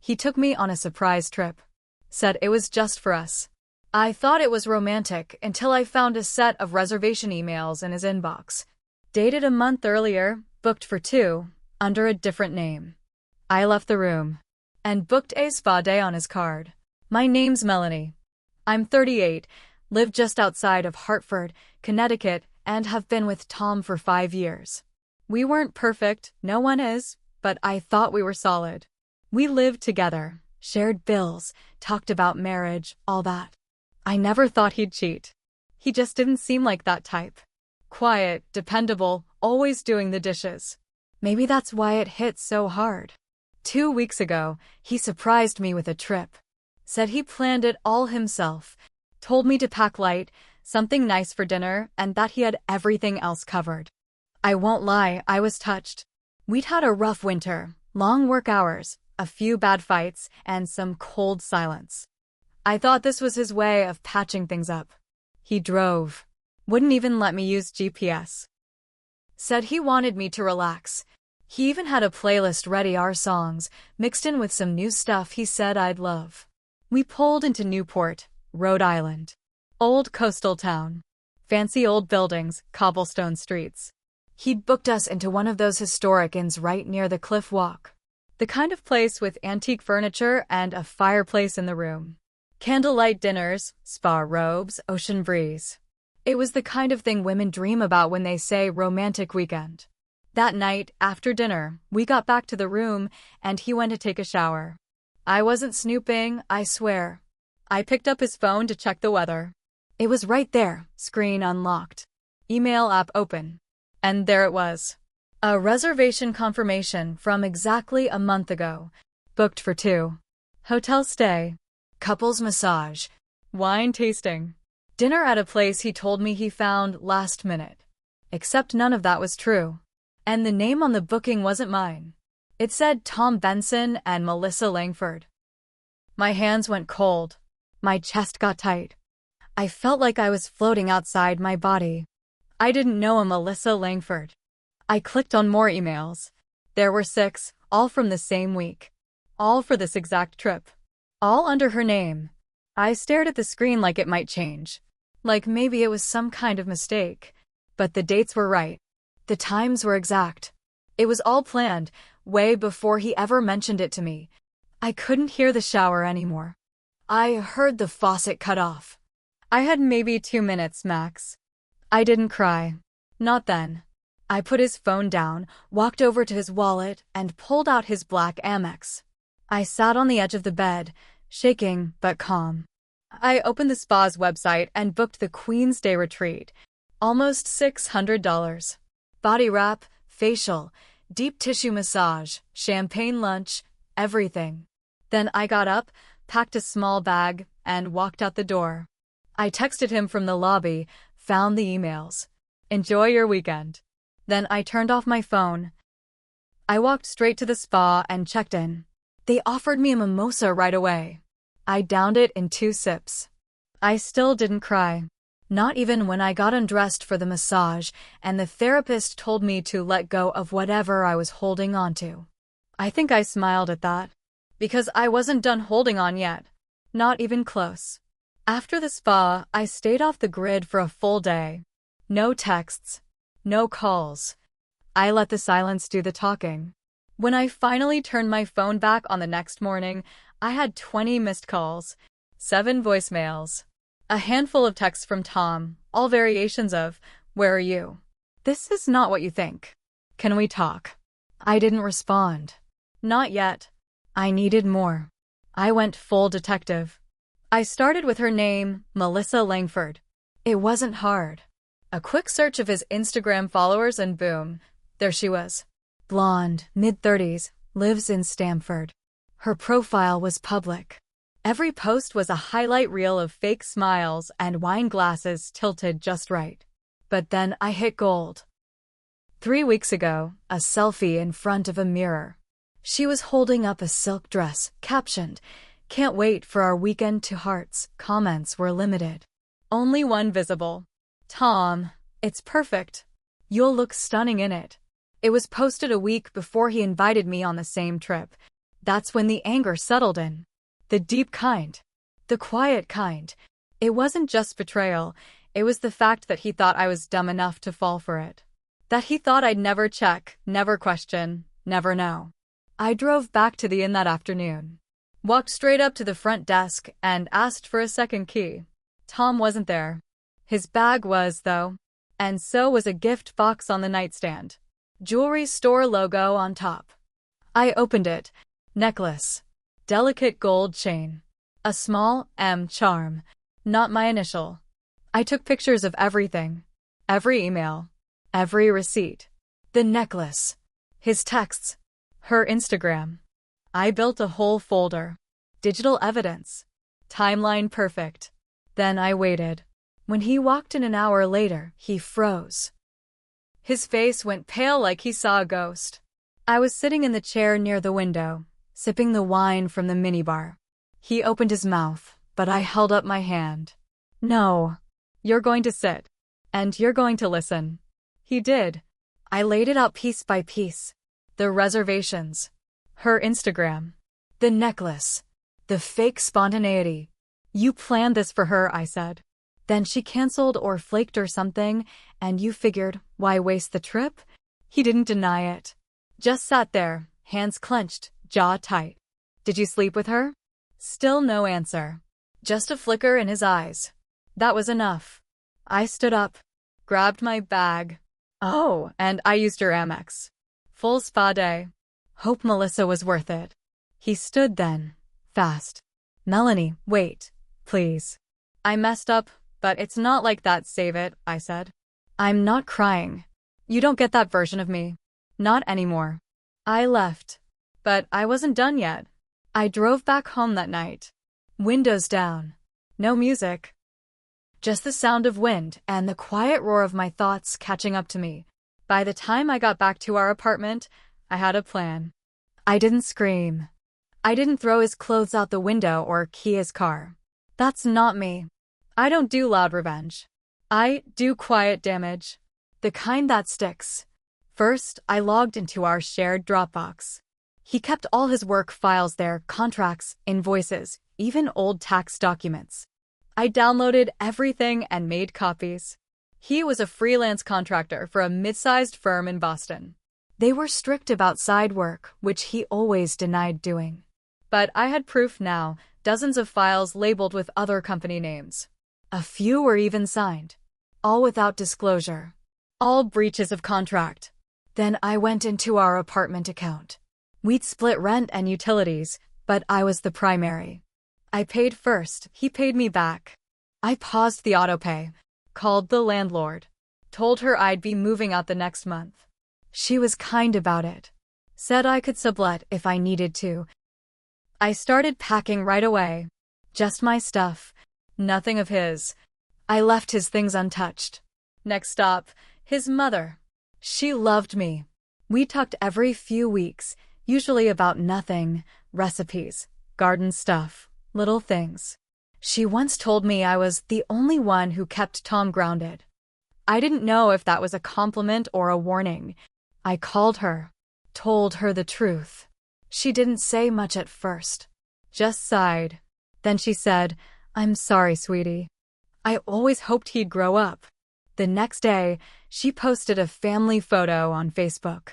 He took me on a surprise trip. Said it was just for us. I thought it was romantic until I found a set of reservation emails in his inbox. Dated a month earlier, booked for 2, under a different name. I left the room and booked a spa day on his card. My name's Melanie. I'm 38, live just outside of Hartford, Connecticut, and have been with Tom for 5 years. We weren't perfect, no one is, but I thought we were solid. We lived together, shared bills, talked about marriage, all that. I never thought he'd cheat. He just didn't seem like that type. Quiet, dependable, always doing the dishes. Maybe that's why it hit so hard. 2 weeks ago, he surprised me with a trip. Said he planned it all himself. Told me to pack light, something nice for dinner, and that he had everything else covered. I won't lie, I was touched. We'd had a rough winter, long work hours, a few bad fights, and some cold silence. I thought this was his way of patching things up. He drove. Wouldn't even let me use GPS. Said he wanted me to relax. He even had a playlist ready, our songs, mixed in with some new stuff he said I'd love. We pulled into Newport, Rhode Island. Old coastal town. Fancy old buildings, cobblestone streets. He'd booked us into one of those historic inns right near the cliff walk. The kind of place with antique furniture and a fireplace in the room. Candlelight dinners, spa robes, ocean breeze. It was the kind of thing women dream about when they say romantic weekend. That night, after dinner, we got back to the room and he went to take a shower. I wasn't snooping, I swear. I picked up his phone to check the weather. It was right there, screen unlocked. Email app open. And there it was. A reservation confirmation from exactly a month ago. Booked for 2. Hotel stay. Couples massage. Wine tasting. Dinner at a place he told me he found last minute. Except none of that was true. And the name on the booking wasn't mine. It said Tom Benson and Melissa Langford. My hands went cold. My chest got tight. I felt like I was floating outside my body. I didn't know a Melissa Langford. I clicked on more emails. There were 6, all from the same week. All for this exact trip. All under her name. I stared at the screen like it might change. Like maybe it was some kind of mistake. But the dates were right. The times were exact. It was all planned, way before he ever mentioned it to me. I couldn't hear the shower anymore. I heard the faucet cut off. I had maybe 2 minutes max. I didn't cry. Not then. I put his phone down, walked over to his wallet, and pulled out his black Amex. I sat on the edge of the bed, shaking but calm. I opened the spa's website and booked the Queen's Day retreat. Almost $600. Body wrap, facial, deep tissue massage, champagne lunch, everything. Then I got up, packed a small bag, and walked out the door. I texted him from the lobby, found the emails. Enjoy your weekend. Then I turned off my phone. I walked straight to the spa and checked in. They offered me a mimosa right away. I downed it in 2 sips. I still didn't cry. Not even when I got undressed for the massage and the therapist told me to let go of whatever I was holding on to. I think I smiled at that. Because I wasn't done holding on yet. Not even close. After the spa, I stayed off the grid for a full day. No texts. No calls. I let the silence do the talking. When I finally turned my phone back on the next morning, I had 20 missed calls, 7 voicemails, a handful of texts from Tom, all variations of, "Where are you? This is not what you think. Can we talk?" I didn't respond. Not yet. I needed more. I went full detective. I started with her name, Melissa Langford. It wasn't hard. A quick search of his Instagram followers and boom, there she was. Blonde, mid-30s, lives in Stamford. Her profile was public. Every post was a highlight reel of fake smiles and wine glasses tilted just right. But then I hit gold. 3 weeks ago, a selfie in front of a mirror. She was holding up a silk dress, captioned, "Can't wait for our weekend to hearts." Comments were limited. Only one visible. "Tom, it's perfect. You'll look stunning in it." It was posted a week before he invited me on the same trip. That's when the anger settled in. The deep kind. The quiet kind. It wasn't just betrayal, it was the fact that he thought I was dumb enough to fall for it. That he thought I'd never check, never question, never know. I drove back to the inn that afternoon. Walked straight up to the front desk and asked for a second key. Tom wasn't there. His bag was, though. And so was a gift box on the nightstand. Jewelry store logo on top. I opened it. Necklace. Delicate gold chain. A small M charm. Not my initial. I took pictures of everything. Every email. Every receipt. The necklace. His texts. Her Instagram. I built a whole folder. Digital evidence. Timeline perfect. Then I waited. When he walked in an hour later, he froze. His face went pale like he saw a ghost. I was sitting in the chair near the window, sipping the wine from the minibar. He opened his mouth, but I held up my hand. No. You're going to sit. And you're going to listen. He did. I laid it out piece by piece. The reservations. Her Instagram. The necklace. The fake spontaneity. You planned this for her, I said. Then she canceled or flaked or something, and you figured, why waste the trip? He didn't deny it. Just sat there, hands clenched, jaw tight. Did you sleep with her? Still no answer. Just a flicker in his eyes. That was enough. I stood up, grabbed my bag. Oh, and I used your Amex. Full spa day. Hope Melissa was worth it. He stood then, fast. Melanie, wait, please. I messed up, but it's not like that, save it, I said. I'm not crying. You don't get that version of me. Not anymore. I left. But I wasn't done yet. I drove back home that night. Windows down. No music. Just the sound of wind and the quiet roar of my thoughts catching up to me. By the time I got back to our apartment, I had a plan. I didn't scream. I didn't throw his clothes out the window or key his car. That's not me. I don't do loud revenge. I do quiet damage. The kind that sticks. First, I logged into our shared Dropbox. He kept all his work files there, contracts, invoices, even old tax documents. I downloaded everything and made copies. He was a freelance contractor for a mid-sized firm in Boston. They were strict about side work, which he always denied doing. But I had proof now, dozens of files labeled with other company names. A few were even signed. All without disclosure. All breaches of contract. Then I went into our apartment account. We'd split rent and utilities, but I was the primary. I paid first, he paid me back. I paused the autopay, called the landlord, told her I'd be moving out the next month. She was kind about it. Said I could sublet if I needed to. I started packing right away. Just my stuff. Nothing of his. I left his things untouched. Next stop, his mother. She loved me. We talked every few weeks, usually about nothing, recipes, garden stuff, little things. She once told me I was the only one who kept Tom grounded. I didn't know if that was a compliment or a warning. I called her, told her the truth. She didn't say much at first, just sighed. Then she said, I'm sorry, sweetie. I always hoped he'd grow up. The next day, she posted a family photo on Facebook.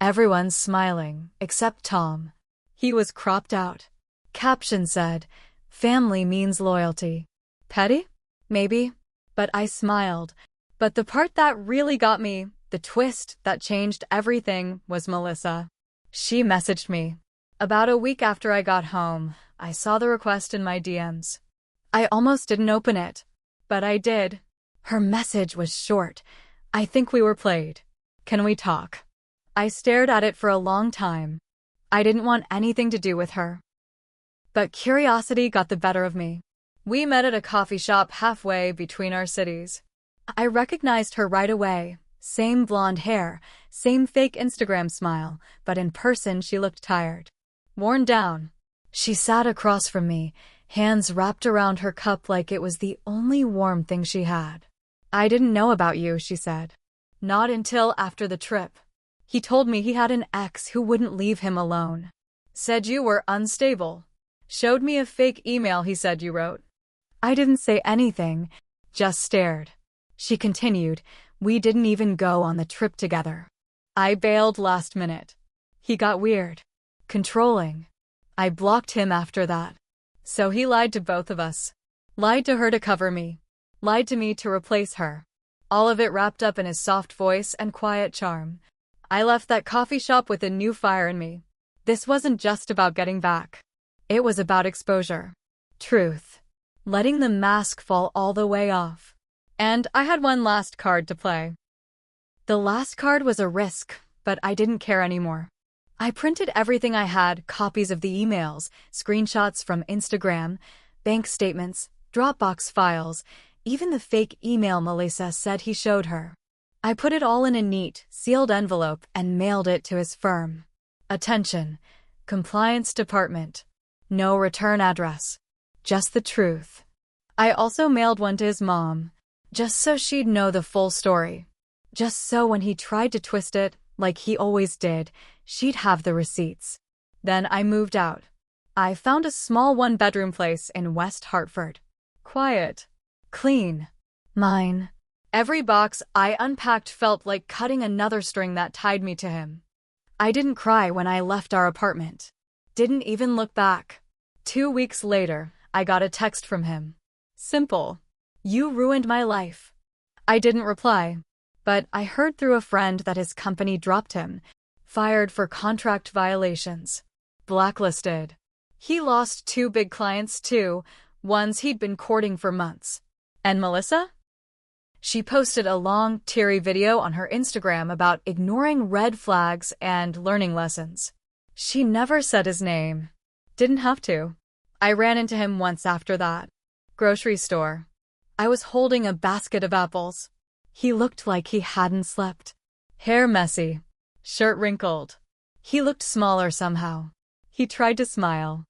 Everyone's smiling, except Tom. He was cropped out. Caption said, family means loyalty. Petty? Maybe. But I smiled. But the part that really got me, the twist that changed everything, was Melissa. She messaged me. About a week after I got home, I saw the request in my DMs. I almost didn't open it. But I did. Her message was short. I think we were played. Can we talk? I stared at it for a long time. I didn't want anything to do with her. But curiosity got the better of me. We met at a coffee shop halfway between our cities. I recognized her right away. Same blonde hair, same fake Instagram smile, but in person she looked tired. Worn down. She sat across from me, hands wrapped around her cup like it was the only warm thing she had. I didn't know about you, she said. Not until after the trip. He told me he had an ex who wouldn't leave him alone. Said you were unstable. Showed me a fake email he said you wrote. I didn't say anything, just stared. She continued, we didn't even go on the trip together. I bailed last minute. He got weird. Controlling. I blocked him after that. So he lied to both of us. Lied to her to cover me. Lied to me to replace her. All of it wrapped up in his soft voice and quiet charm. I left that coffee shop with a new fire in me. This wasn't just about getting back. It was about exposure. Truth. Letting the mask fall all the way off. And I had one last card to play. The last card was a risk, but I didn't care anymore. I printed everything I had, copies of the emails, screenshots from Instagram, bank statements, Dropbox files, even the fake email Melissa said he showed her. I put it all in a neat, sealed envelope and mailed it to his firm. Attention. Compliance Department. No return address. Just the truth. I also mailed one to his mom, just so she'd know the full story. Just so when he tried to twist it, like he always did, she'd have the receipts. Then I moved out. I found a small one-bedroom place in West Hartford. Quiet. Clean. Mine. Every box I unpacked felt like cutting another string that tied me to him. I didn't cry when I left our apartment. Didn't even look back. 2 weeks later, I got a text from him. Simple. You ruined my life. I didn't reply. But I heard through a friend that his company dropped him, fired for contract violations, blacklisted. He lost 2 big clients too, ones he'd been courting for months. And Melissa? She posted a long, teary video on her Instagram about ignoring red flags and learning lessons. She never said his name. Didn't have to. I ran into him once after that. Grocery store. I was holding a basket of apples. He looked like he hadn't slept. Hair messy. Shirt wrinkled. He looked smaller somehow. He tried to smile.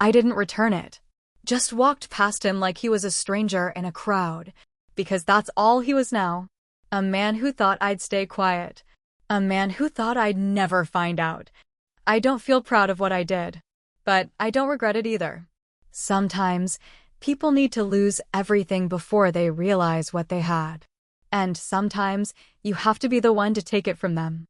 I didn't return it. Just walked past him like he was a stranger in a crowd, because that's all he was now. A man who thought I'd stay quiet. A man who thought I'd never find out. I don't feel proud of what I did, but I don't regret it either. Sometimes, people need to lose everything before they realize what they had. And sometimes, you have to be the one to take it from them.